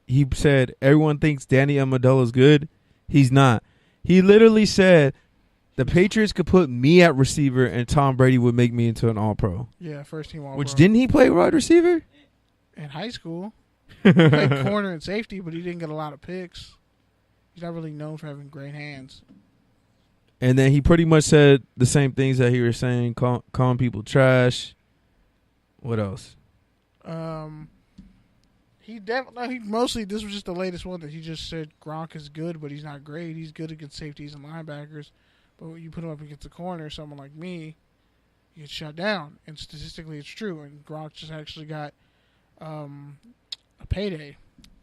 he said everyone thinks Danny Amendola is good. He's not. He literally said the Patriots could put me at receiver and Tom Brady would make me into an All-Pro. Yeah, first team All-Pro. Which didn't he play wide receiver? In high school. He played corner and safety, but he didn't get a lot of picks. He's not really known for having great hands. And then he pretty much said the same things that he was saying, calling people trash. What else? He definitely mostly this was just the latest one that he just said Gronk is good, but he's not great. He's good against safeties and linebackers, but when you put him up against the corner, someone like me, he gets shut down. And statistically, it's true. And Gronk just actually got a payday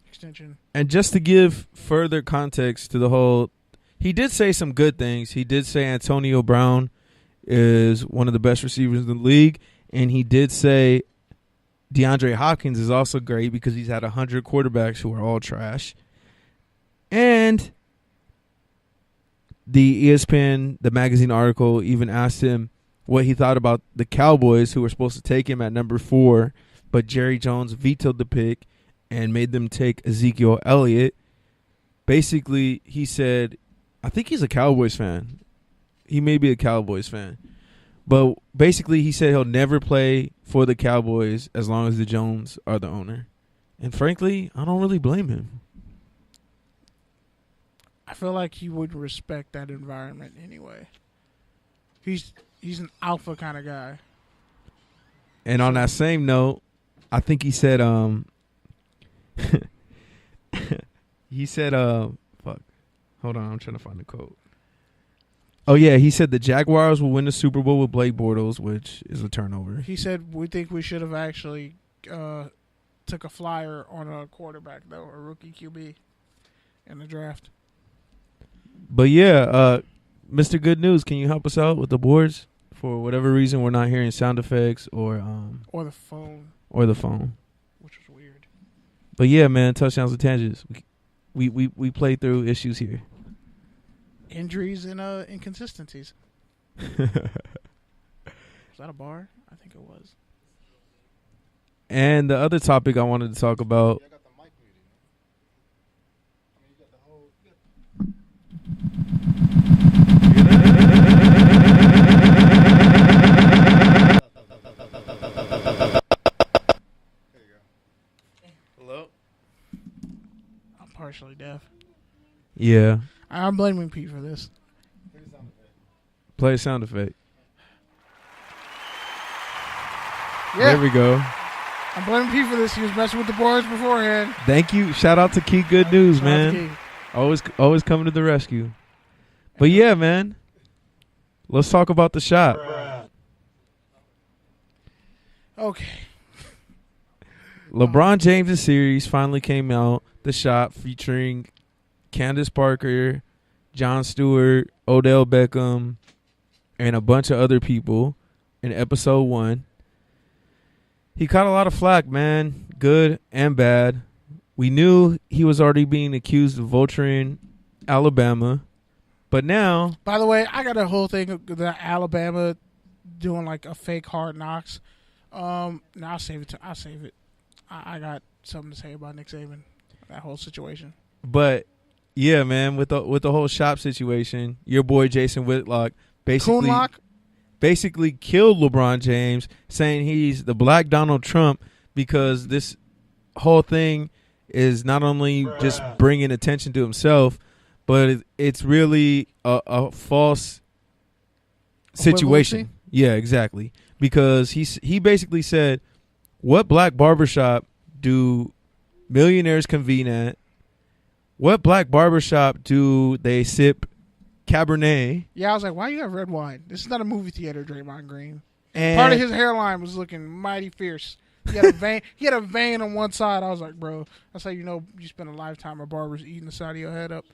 extension. And just to give further context to the whole, he did say some good things. He did say Antonio Brown is one of the best receivers in the league, and he did say DeAndre Hopkins is also great because he's had 100 quarterbacks who are all trash. And the ESPN, the magazine article, even asked him what he thought about the Cowboys, who were supposed to take him at number 4, but Jerry Jones vetoed the pick and made them take Ezekiel Elliott. Basically, he said, I think he's a Cowboys fan. He may be a Cowboys fan. But basically, he said he'll never play for the Cowboys as long as the Jones are the owner. And frankly, I don't really blame him. I feel like he would respect that environment anyway. He's an alpha kind of guy. And on that same note, I think he said fuck. Hold on, I'm trying to find the quote. Oh, yeah, he said the Jaguars will win the Super Bowl with Blake Bortles, which is a turnover. He said we think we should have actually took a flyer on a quarterback, though, a rookie QB in the draft. But, yeah, Mr. Good News, can you help us out with the boards? For whatever reason, we're not hearing sound effects or the phone. Or the phone. Which was weird. But, yeah, man, touchdowns and tangents. We play through issues here. Injuries and inconsistencies. Was that a bar? I think it was. And the other topic I wanted to talk about. I got the mic muted. I mean, you got the whole. There you go. Hello? I'm partially deaf. Yeah. I'm blaming Pete for this. Play a sound effect. Yeah. There we go. I'm blaming Pete for this. He was messing with the boards beforehand. Thank you. Shout out to Key Good News, man. Always coming to the rescue. But yeah, man. Let's talk about the shot. Okay. LeBron James' series finally came out. The Shot, featuring Candace Parker, Jon Stewart, Odell Beckham, and a bunch of other people in episode 1. He caught a lot of flack, man, good and bad. We knew he was already being accused of vulturing Alabama, but now... By the way, I got a whole thing of the Alabama doing like a fake Hard Knocks. No, I'll save it. I got something to say about Nick Saban, that whole situation. But... yeah, man, with the whole shop situation, your boy Jason Whitlock basically killed LeBron James, saying he's the black Donald Trump because this whole thing is not only just bringing attention to himself, but it's really a false situation. Yeah, exactly. Because he basically said, what black barbershop do millionaires convene at? What black barbershop do they sip Cabernet? Yeah, I was like, why you have red wine? This is not a movie theater, Draymond Green. And part of his hairline was looking mighty fierce. He had a vein. He had a vein on one side. I was like, bro, that's how you know you spent a lifetime of barbers eating the side of your head up.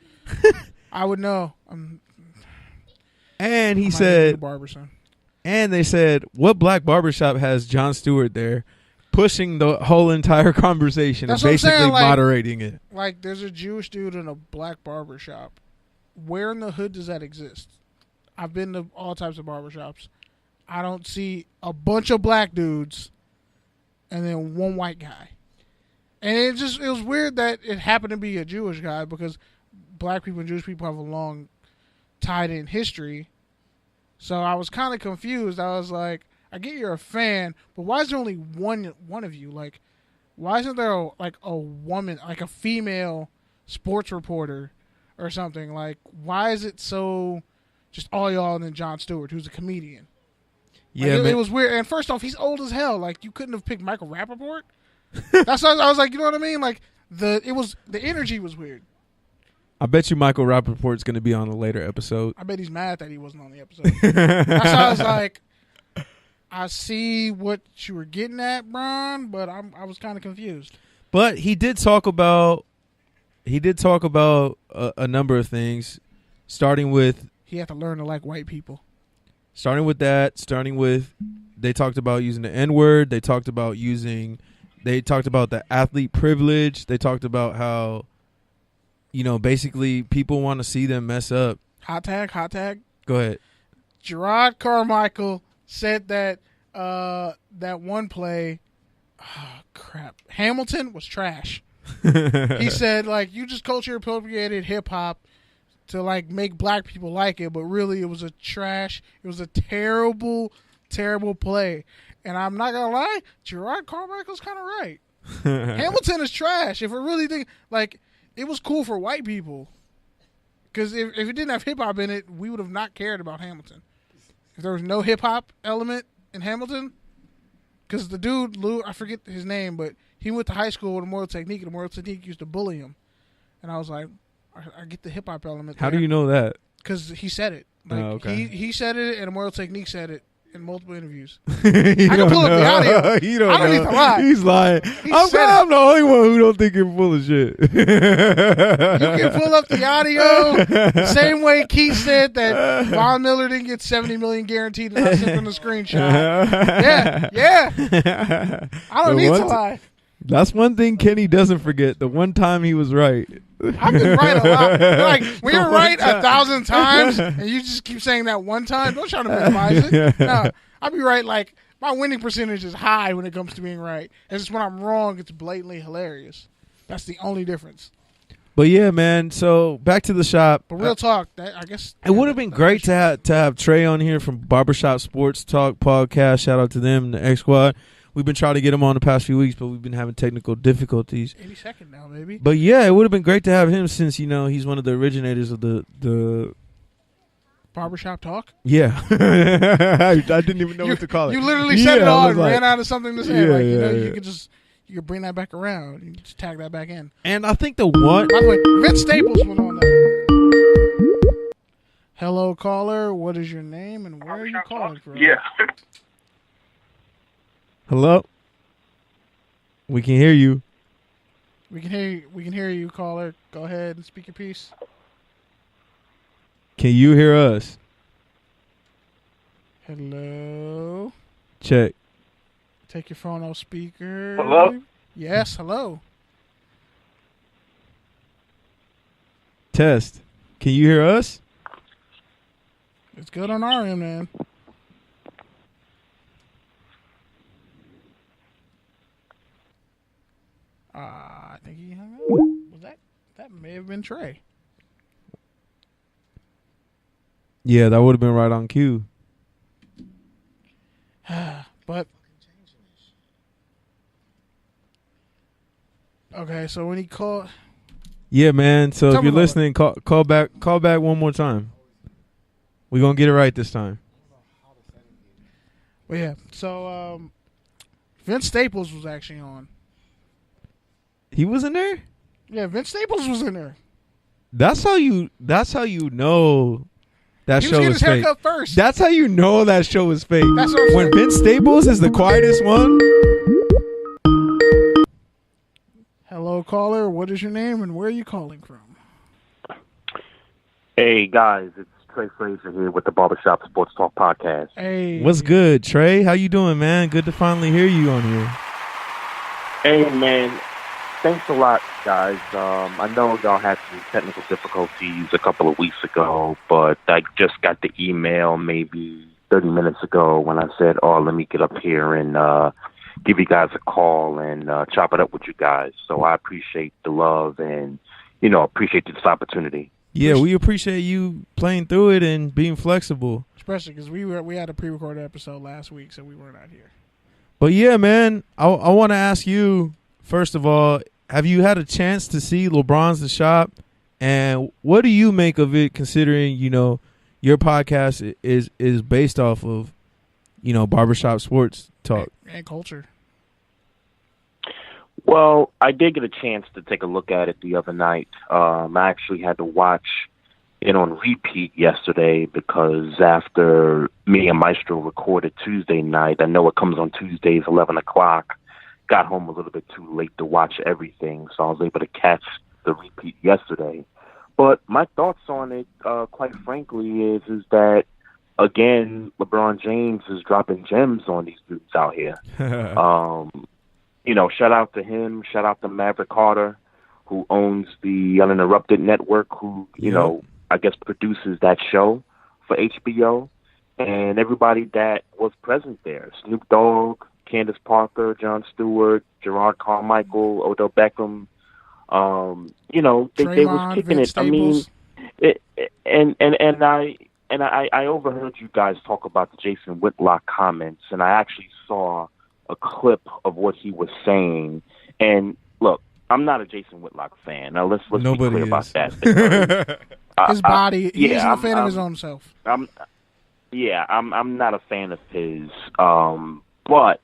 I would know. And he said, and they said, what black barbershop has Jon Stewart there? Pushing the whole entire conversation and basically moderating it. Like, there's a Jewish dude in a black barbershop. Where in the hood does that exist? I've been to all types of barbershops. I don't see a bunch of black dudes and then one white guy. And it was weird that it happened to be a Jewish guy because black people and Jewish people have a long tied-in history. So I was kind of confused. I was like, I get you're a fan, but why is there only one of you? Like, why isn't there a woman, like a female sports reporter or something? Like, why is it so just all y'all and then Jon Stewart, who's a comedian? Yeah, like, it was weird. And first off, he's old as hell. Like, you couldn't have picked Mychal Rappaport. That's what I was like, you know what I mean? Like, the energy was weird. I bet you Mychal Rappaport's going to be on a later episode. I bet he's mad that he wasn't on the episode. That's why I was like, I see what you were getting at, Bron, but I was kind of confused. But he did talk about a number of things, starting with he had to learn to like white people. Starting with they talked about using the N-word. They talked about the athlete privilege. They talked about how, basically people want to see them mess up. Hot tag. Go ahead. Gerard Carmichael said that that one play, Hamilton was trash. He said, like, you just culture appropriated hip hop to like make black people like it, but really it was a terrible, terrible play. And I'm not gonna lie, Gerard Carmichael's kind of right. Hamilton is trash. If we really think, like, it was cool for white people, because if it didn't have hip hop in it, we would have not cared about Hamilton. If there was no hip hop element in Hamilton, because the dude Lou, I forget his name, but he went to high school with a Moral Technique, and the Moral Technique used to bully him. And I was like, I get the hip hop element. How do you know that? Because he said it. Like, okay. He said it, and the Moral Technique said it in multiple interviews. I can pull up the audio. I don't need to lie. He's lying. I'm the only one who don't think you're full of shit. You can pull up the audio. Same way Keith said that Von Miller didn't get $70 million guaranteed, and I sent him the screenshot. Yeah. I don't need to lie. That's one thing Kenny doesn't forget. The one time he was right. I've been right a lot. Like, when you're right 1,000 times and you just keep saying that one time, don't try to minimize it. No, I'll be right. Like, my winning percentage is high when it comes to being right. It's just when I'm wrong, it's blatantly hilarious. That's the only difference. But yeah, man. So back to the shop. But real talk, I guess it would have been great to have Trey on here from Barbershop Sports Talk Podcast. Shout out to them, the X Squad. We've been trying to get him on the past few weeks, but we've been having technical difficulties. 82nd now, maybe. But yeah, it would have been great to have him since, he's one of the originators of the Barbershop Talk? Yeah. I didn't even know what to call it. You literally said it all and ran out of something to say. You could bring that back around. You can just tag that back in. And I think the one... By the way, Vince Staples went on that. Hello, caller. What is your name and where are you calling from? Yeah. Hello? We can hear you. We can hear you, caller. Go ahead and speak your piece. Can you hear us? Hello? Check. Take your phone off speaker. Hello? Yes, hello. Test. Can you hear us? It's good on our end, man. I think he hung up. Was that may have been Trey. Yeah, that would have been right on cue. But okay, so when he called, yeah, man. So if you're listening, call back one more time. We're gonna get it right this time. Well, yeah. So Vince Staples was actually on. He was in there? Yeah, Vince Staples was in there. That's how you know that show is fake. He was getting his haircut first. That's how you know that show is fake. That's what I'm when Vince Staples is the quietest one. Hello, caller. What is your name and where are you calling from? Hey, guys. It's Trey Fraser here with the Barbershop Sports Talk Podcast. Hey. What's good, Trey? How you doing, man? Good to finally hear you on here. Hey, man. Thanks a lot, guys. I know y'all had some technical difficulties a couple of weeks ago, but I just got the email maybe 30 minutes ago when I said, let me get up here and give you guys a call and chop it up with you guys. So I appreciate the love and, appreciate this opportunity. Yeah, we appreciate you playing through it and being flexible. Especially because we had a pre-recorded episode last week, so we were not here. But yeah, man, I want to ask you, first of all, have you had a chance to see LeBron's The Shop? And what do you make of it, considering, your podcast is based off of, barbershop sports talk and culture? Well, I did get a chance to take a look at it the other night. I actually had to watch it on repeat yesterday because after me and Maestro recorded Tuesday night, I know it comes on Tuesdays, 11 o'clock, got home a little bit too late to watch everything, so I was able to catch the repeat yesterday. But my thoughts on it, quite frankly, is that, again, LeBron James is dropping gems on these dudes out here. Shout out to him. Shout out to Maverick Carter, who owns the Uninterrupted Network, who, I guess produces that show for HBO, and everybody that was present there. Snoop Dogg, Candace Parker, Jon Stewart, Gerard Carmichael, Odell Beckham. They was kicking Vince it. Staples. I overheard you guys talk about the Jason Whitlock comments, and I actually saw a clip of what he was saying. And look, I'm not a Jason Whitlock fan. Now let's be clear about that. His body, he's a fan of his own self. I'm not a fan of his. But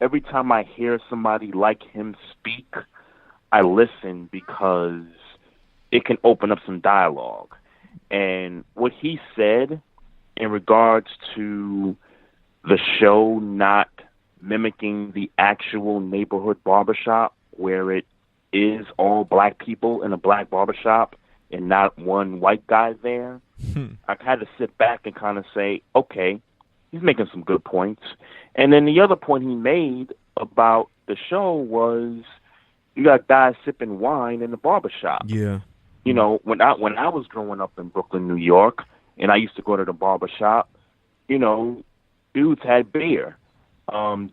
every time I hear somebody like him speak, I listen because it can open up some dialogue. And what he said in regards to the show not mimicking the actual neighborhood barbershop where it is all black people in a black barbershop and not one white guy there, I had to sit back and kind of say, okay, he's making some good points. And then the other point he made about the show was you got guys sipping wine in the barbershop. Yeah. When I was growing up in Brooklyn, New York, and I used to go to the barbershop, dudes had beer.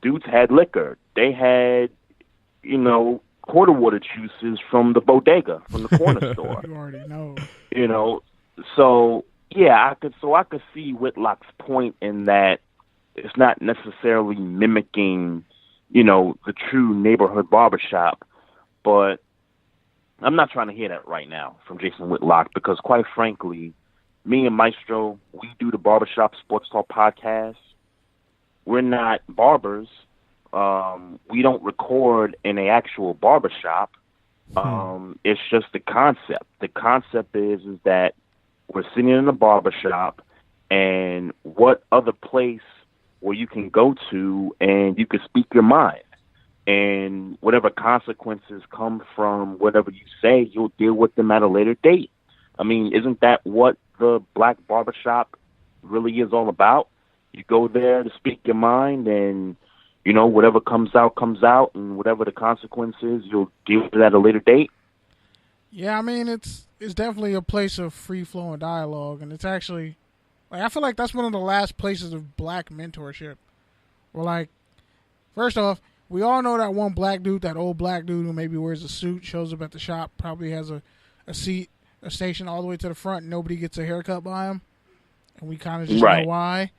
Dudes had liquor. They had, quarter water juices from the bodega, from the corner store. You already know. So yeah, I could see Whitlock's point in that it's not necessarily mimicking, the true neighborhood barbershop, but I'm not trying to hear that right now from Jason Whitlock because, quite frankly, me and Maestro, we do the Barbershop Sports Talk podcast. We're not barbers. We don't record in an actual barbershop. It's just the concept. The concept is that we're sitting in a barbershop, and what other place where you can go to and you can speak your mind. And whatever consequences come from whatever you say, you'll deal with them at a later date. I mean, isn't that what the black barbershop really is all about? You go there to speak your mind, and, whatever comes out, and whatever the consequences, you'll deal with it at a later date. Yeah, I mean, it's definitely a place of free-flowing dialogue, and it's actually, I feel like that's one of the last places of black mentorship. Where, first off, we all know that one black dude, that old black dude who maybe wears a suit, shows up at the shop, probably has a seat, a station all the way to the front, and nobody gets a haircut by him. And we kind of just know why.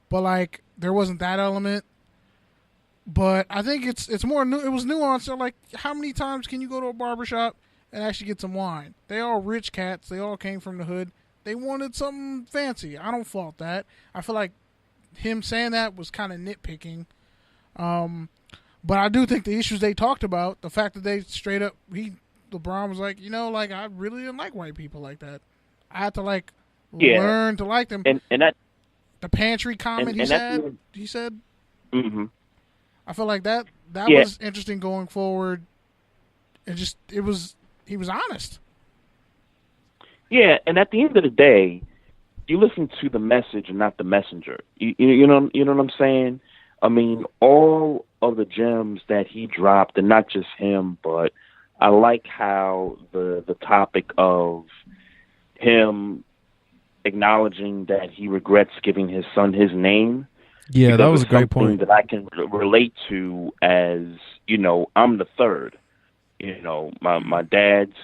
But, there wasn't that element. But I think it's more new. It was nuanced. So, how many times can you go to a barbershop and actually get some wine? They all rich cats. They all came from the hood. They wanted something fancy. I don't fault that. I feel like him saying that was kind of nitpicking. But I do think the issues they talked about, the fact that they straight up, LeBron was like, I really didn't like white people like that. I had to learn to like them. And that the pantry comment he said. Mm-hmm. I feel like that was interesting going forward. He was honest. Yeah, and at the end of the day, you listen to the message and not the messenger. You know what I'm saying? I mean, all of the gems that he dropped, and not just him, but I like how the topic of him acknowledging that he regrets giving his son his name. Yeah, that Because was a it's great something point. that I can relate to as, I'm the third. My dad's